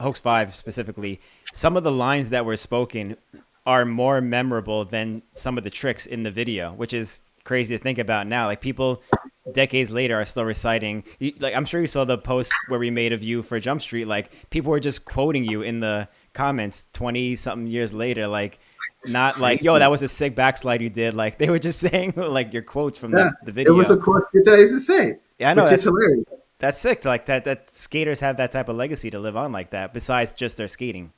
Hoax 5 specifically, some of the lines that were spoken are more memorable than some of the tricks in the video, which is crazy to think about now. Like people decades later are still reciting. Like I'm sure you saw the post where we made of you for Jump Street. Like people were just quoting you in the comments 20 something years later. Like not like, yo, that was a sick backslide you did. Like they were just saying like your quotes from the It video. was a quote that I used to say. Yeah, I know. Which is hilarious. That's sick. Like that skaters have that type of legacy to live on like that, besides just their skating.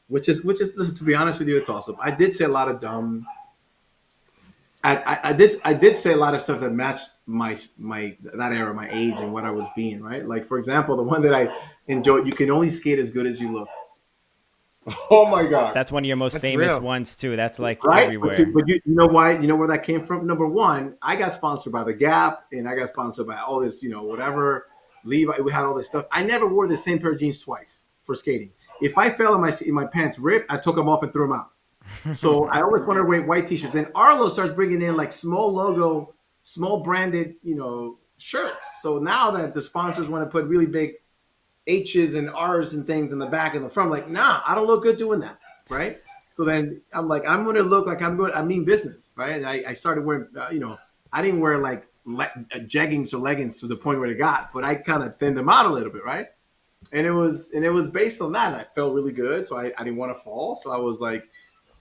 Which is listen, to be honest with you, it's awesome. I did say a lot of dumb. I did say a lot of stuff that matched my that era, my age, and what I was being, right. Like for example, the one that I enjoyed: you can only skate as good as you look. Oh my god, That's one of your most famous real. ones too. That's like right? everywhere. But you know why? You know where that came from? Number one, I got sponsored by the Gap, and I got sponsored by all this, whatever. Levi, we had all this stuff. I never wore the same pair of jeans twice for skating. If I fell and my pants ripped, I took them off and threw them out. So I always wanted to wear white t-shirts. Then Arlo starts bringing in like small logo, small branded, shirts. So now that the sponsors want to put really big H's and R's and things in the back and the front, I'm like, nah, I don't look good doing that, right? So then I'm like, I'm going to look like I mean business, right? And I started wearing, I didn't wear like jeggings or leggings to the point where it got, but I kind of thinned them out a little bit, right? And it was based on that. And I felt really good, so I didn't want to fall. So I was like,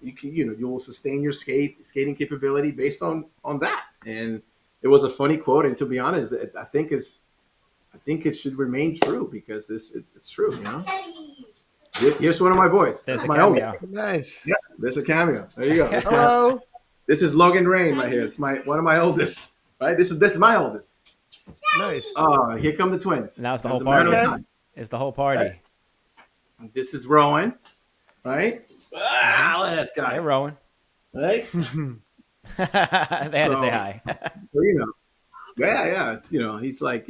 you will sustain your skating capability based on that. And it was a funny quote. And to be honest, I think it should remain true because it's true. Here's one of my boys. There's That's a my cameo. own. Nice. Yeah, there's a cameo. There you go. Hello. This is Logan Rain right here. It's one of my oldest. Right. This is my oldest. Nice. Oh, here come the twins. Now it's the whole As a matter party. of time. It's the whole party. Right. This is Rowan. Right. Look at this guy. Hey, Rowan. Right. They had to say hi. So, yeah. It's, he's like,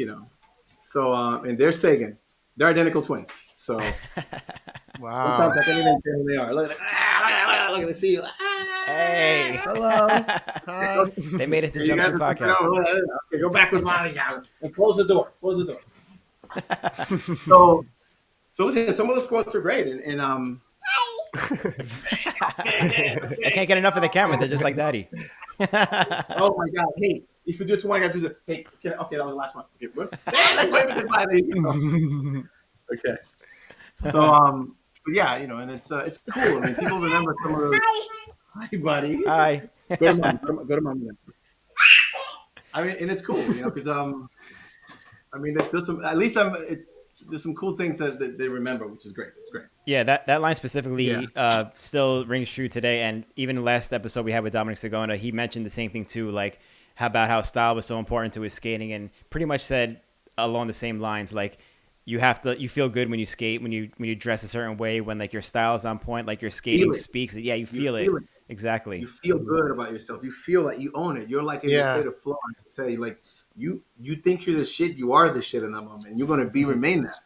So, and they're Sagan. They're identical twins. So Wow. sometimes I can't even tell who they are. Look at they see you. Hey. Hello. Hi. They made it to You Jump guys Street are Podcast. okay, go back with Lonnie now and close the door. Close the door. So listen, some of those quotes are great, and I can't get enough of the camera. They're just like daddy. oh my god, hey, if you do it tomorrow, I got to do it. Hey, okay, that was the last one. Okay, what? Okay. So yeah, and it's cool. I mean, people remember some of those. Hi, buddy. Hi. Go to mom. I mean, and it's cool, because I mean, there's some at least there's some cool things that they remember, which is great. It's great. Yeah, that line specifically still rings true today. And even last episode we had with Dominic Sagona, he mentioned the same thing too, like about how style was so important to his skating, and pretty much said along the same lines, like you feel good when you skate, when you dress a certain way, when like your style is on point, like your skating speaks. Yeah, you feel it. Exactly. You feel good about yourself. You feel like you own it. You're like in the state of flow. Say like you think you're the shit. You are the shit in that moment. And you're going to remain that.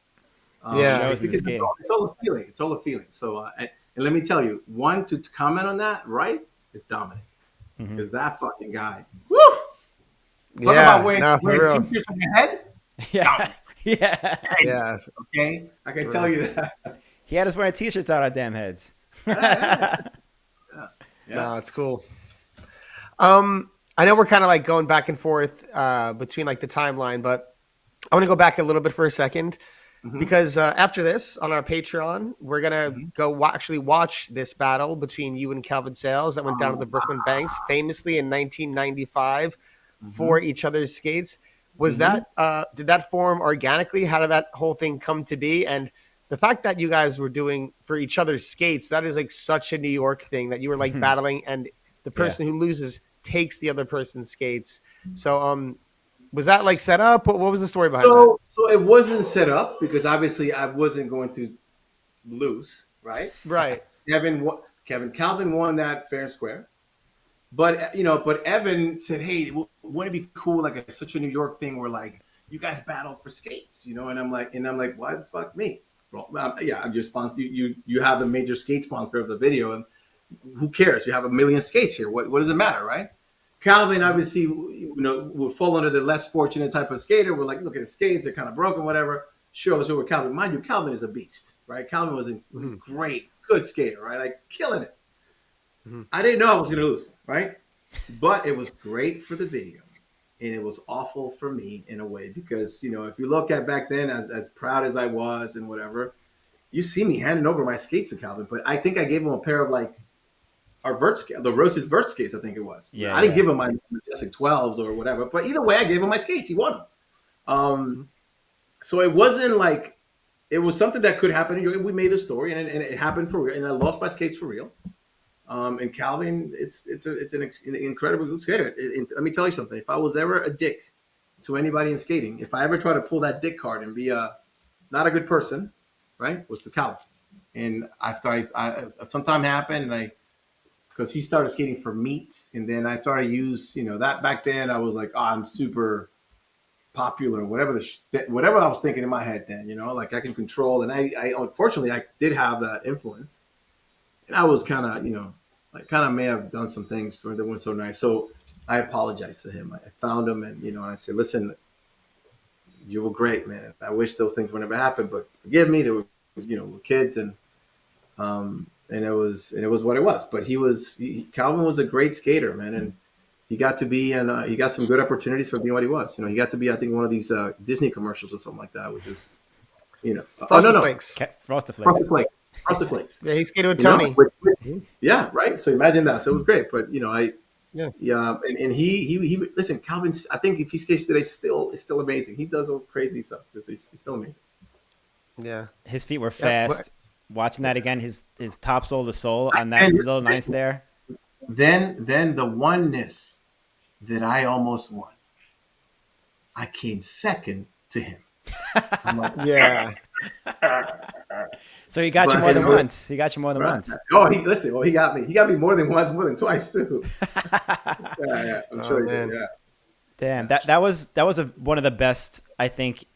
It's all a feeling. It's all a feeling. So and let me tell you, one to comment on that, right, is Dominic, because that fucking guy. Woo! Talk about wearing t-shirts on your head. Yeah. Yeah. Yeah. Okay, I can tell you that. He had us wearing t-shirts on our damn heads. No, it's cool. I know we're kind of like going back and forth between like the timeline, but I want to go back a little bit for a second because after this on our Patreon, we're going to go actually watch this battle between you and Calvin Sales that went down to the Brooklyn Banks famously in 1995 for each other's skates. Was that, did that form organically? How did that whole thing come to be? And the fact that you guys were doing for each other's skates, that is like such a New York thing that you were like battling and the person who loses takes the other person's skates. So was that like set up? What was the story behind that? So it wasn't set up because obviously I wasn't going to lose, right? Right. Calvin won that fair and square. But Evan said, "Hey, wouldn't it be cool like such a New York thing where like you guys battle for skates, And I'm like, why the fuck me? Well, I'm your sponsor. You have the major skate sponsor of the video, and who cares? You have 1 million skates here. What does it matter, right? Calvin obviously, would fall under the less fortunate type of skater. We're like, look at his skates; they're kind of broken, whatever. Sure, let's go with Calvin. Mind you, Calvin is a beast, right? Calvin was a Mm-hmm. great, good skater, right? Like killing it. Mm-hmm. I didn't know I was going to lose, right? But it was great for the video. And it was awful for me in a way because, if you look at back then, as proud as I was and whatever, you see me handing over my skates to Calvin. But I think I gave him a pair of like our the Rose's vert skates, I think it was. Yeah, I didn't yeah. give him my Majestic 12s or whatever. But either way, I gave him my skates. He won them. Mm-hmm. So it wasn't like, it was something that could happen. We made the story and it happened for real. And I lost my skates for real. And Calvin, it's an incredible good skater. Let me tell you something. If I was ever a dick to anybody in skating, if I ever try to pull that dick card and be not a good person, right, was to Calvin. And after sometime happened, and because he started skating for meets, and then I started to use, that back then I was like, oh, I'm super popular, whatever whatever I was thinking in my head then, like I can control. And I unfortunately I did have that influence. And I was kind of, I kind of may have done some things that weren't so nice. So I apologized to him. I found him and, and I said, listen, you were great, man. I wish those things would never happen, but forgive me. They were, we're kids and it was what it was. But Calvin was a great skater, man. And he got to be, and he got some good opportunities for being what he was. He got to be, I think, one of these Disney commercials or something like that, which is, Frosted Flakes. Frosted Flakes. Frosted Flakes. Frosted Flakes. Yeah, he skated with Tony. Yeah, right. So imagine that. So it was great. But Yeah. And he listen, Calvin. I think if he skates today, it's still amazing. He does all crazy stuff. He's still amazing. Yeah. His feet were Yeah, fast. Watching that again, his top sole to sole on that little nice there. Then the oneness that I almost won. I came second to him. I'm like, Yeah. So he got you more than once. He got you more than once. Oh, he got me. He got me more than once, more than twice too. Yeah. I'm sure he did. Yeah. Damn, that was one of the best, I think,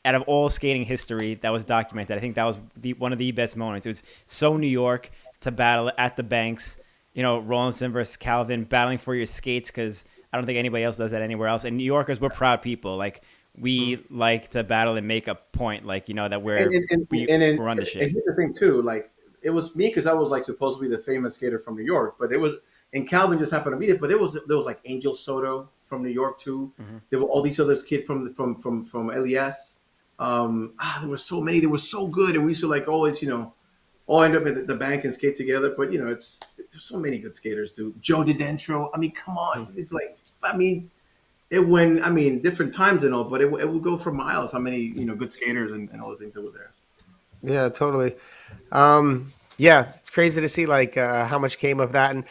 out of all skating history that was documented. I think that was one of the best moments. It was so New York to battle at the banks. Rawlinson versus Calvin battling for your skates because I don't think anybody else does that anywhere else. And New Yorkers, we're proud people. Like we like to battle and make a point, like that we're on the shit. And here's the thing too, like it was me because I was like supposed to be the famous skater from New York, but it was, and Calvin just happened to be there. But there was like Angel Soto from New York too. Mm-hmm. There were all these other kids from LES. There were so many. They were so good, and we used to like always, all end up at the bank and skate together. But there's so many good skaters too. Joe DiDentro. I mean, come on. It's like, different times and all, but it would go for miles. How many good skaters and all the things that were there. Yeah, totally. Yeah, it's crazy to see like how much came of that, and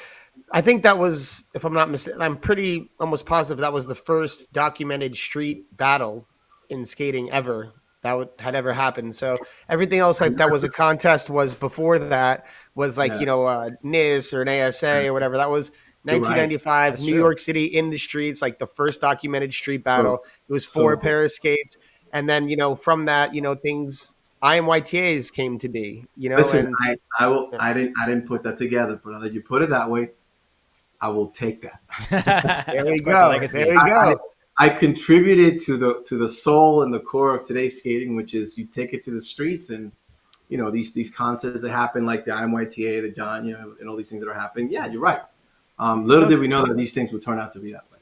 I think that was, if I'm not mistaken, I'm pretty almost positive that was the first documented street battle in skating ever had ever happened. So everything else like that was a contest was before that was like NIS or an ASA or whatever. That was 1995, New York City in the streets, like the first documented street battle. It was 4 pair of skates, and then from that things IMYTAs came to be. Listen, I didn't put that together, but now that you put it that way, I will take that. There we go. There we go. I contributed to the soul and the core of today's skating, which is you take it to the streets and these contests that happen like the IMYTA, the John, and all these things that are happening. Yeah, you're right. Little did we know that these things would turn out to be that way.